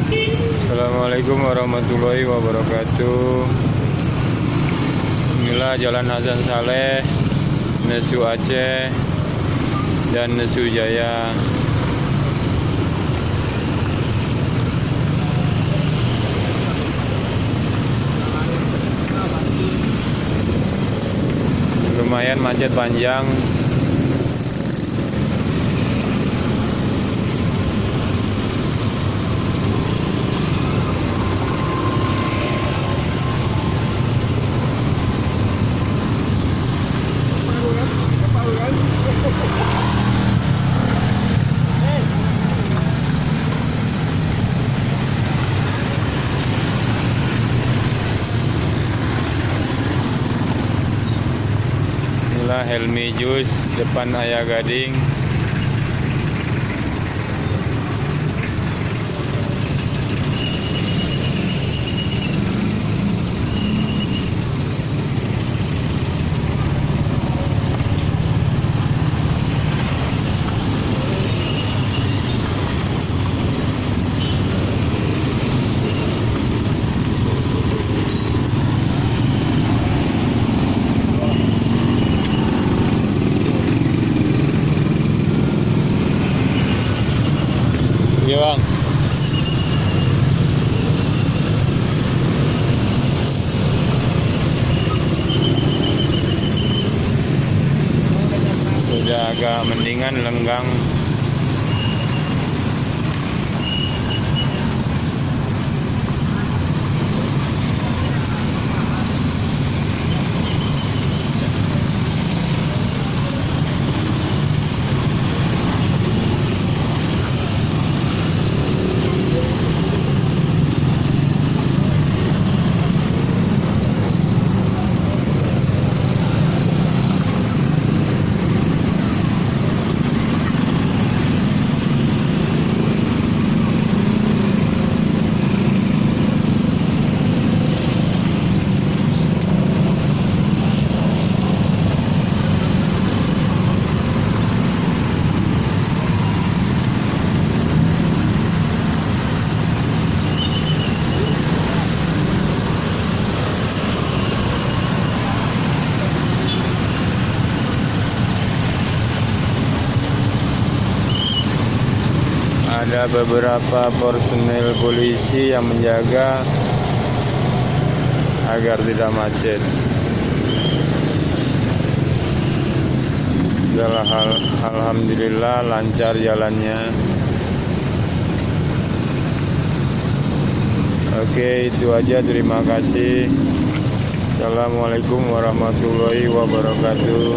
Assalamualaikum warahmatullahi wabarakatuh. Inilah Jalan Hasan Saleh, Nesu Aceh, dan Nesu Jaya. Lumayan macet panjang. Inilah Helmi Jus depan Ayah Gading. Iya bang. Sudah agak mendingan, lenggang. Ada beberapa personel polisi yang menjaga agar tidak macet. Alhamdulillah lancar jalannya. Oke, itu aja. Terima kasih. Assalamualaikum warahmatullahi wabarakatuh.